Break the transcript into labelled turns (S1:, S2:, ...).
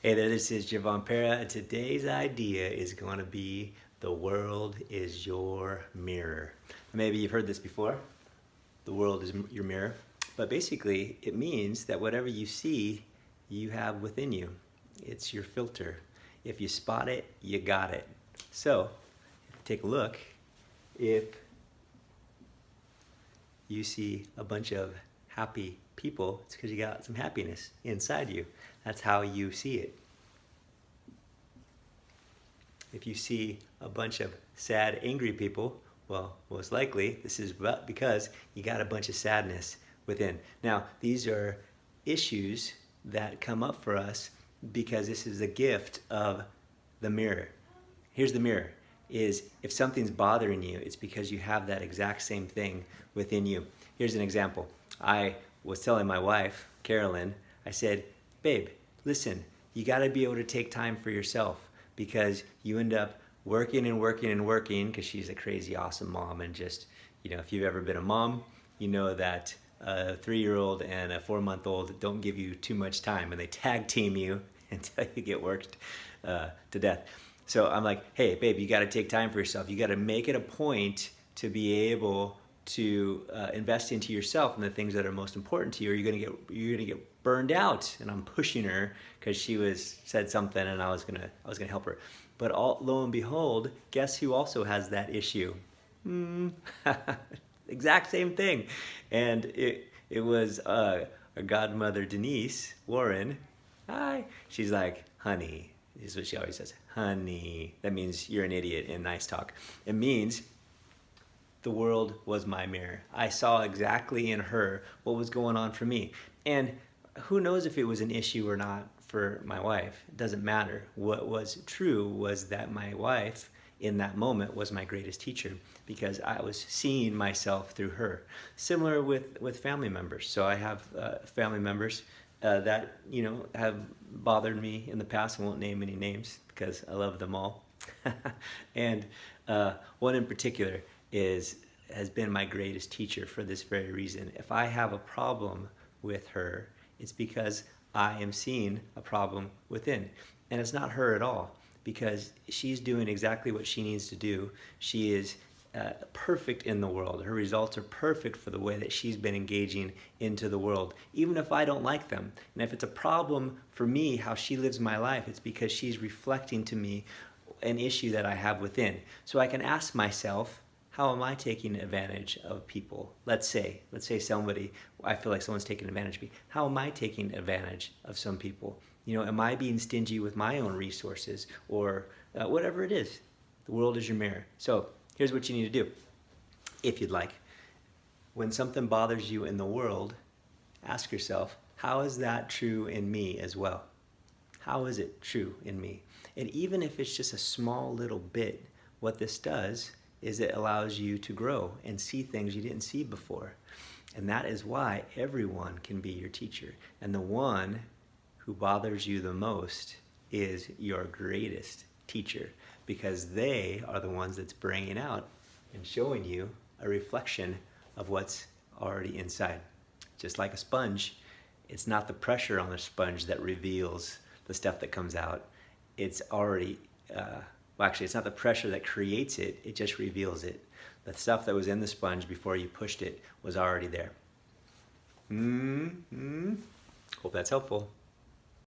S1: Hey there, this is Javon Pera, and today's idea is going to be the world is your mirror. Maybe you've heard this before, the world is your mirror, but basically it means that whatever you see, you have within you. It's your filter. If you spot it, you got it. So, take a look. If you see a bunch of happy people, it's because you got some happiness inside you. That's how you see it. If you see a bunch of sad, angry people, well, most likely this is because you got a bunch of sadness within. Now, these are issues that come up for us because this is a gift of the mirror. Here's the mirror. Is if something's bothering you, it's because you have that exact same thing within you. Here's an example. I was telling my wife, Carolyn, I said, babe, listen, you got to be able to take time for yourself because you end up working and working and working because she's a crazy, awesome mom. And just, if you've ever been a mom, you know that a 3-year-old and a 4-month-old don't give you too much time and they tag team you until you get worked to death. So I'm like, hey, babe, you got to take time for yourself. You got to make it a point to be able to invest into yourself and the things that are most important to you, or you're gonna get burned out. And I'm pushing her because she said something, and I was gonna help her. But lo and behold, guess who also has that issue? Exact same thing. And it was our godmother Denise Warren. Hi. She's like, honey. This is what she always says, honey. That means you're an idiot in nice talk. It means the world was my mirror. I saw exactly in her what was going on for me. And who knows if it was an issue or not for my wife. It doesn't matter. What was true was that my wife in that moment was my greatest teacher because I was seeing myself through her. Similar with family members. So I have family members that have bothered me in the past. I won't name any names because I love them all. And one in particular has been my greatest teacher for this very reason. If I have a problem with her, it's because I am seeing a problem within. And it's not her at all because she's doing exactly what she needs to do. She is perfect in the world. Her results are perfect for the way that she's been engaging into the world, even if I don't like them. And if it's a problem for me, how she lives my life, it's because she's reflecting to me an issue that I have within. So I can ask myself, how am I taking advantage of people? Let's say I feel like someone's taking advantage of me. How am I taking advantage of some people? Am I being stingy with my own resources or whatever it is? The world is your mirror. So here's what you need to do, if you'd like. When something bothers you in the world, ask yourself, how is that true in me as well? How is it true in me? And even if it's just a small little bit, what this does is it allows you to grow and see things you didn't see before. And that is why everyone can be your teacher. And the one who bothers you the most is your greatest teacher because they are the ones that's bringing out and showing you a reflection of what's already inside. Just like a sponge, it's not the pressure on the sponge that reveals the stuff that comes out. It's already, it's not the pressure that creates it, it just reveals it. The stuff that was in the sponge before you pushed it was already there. Hope that's helpful.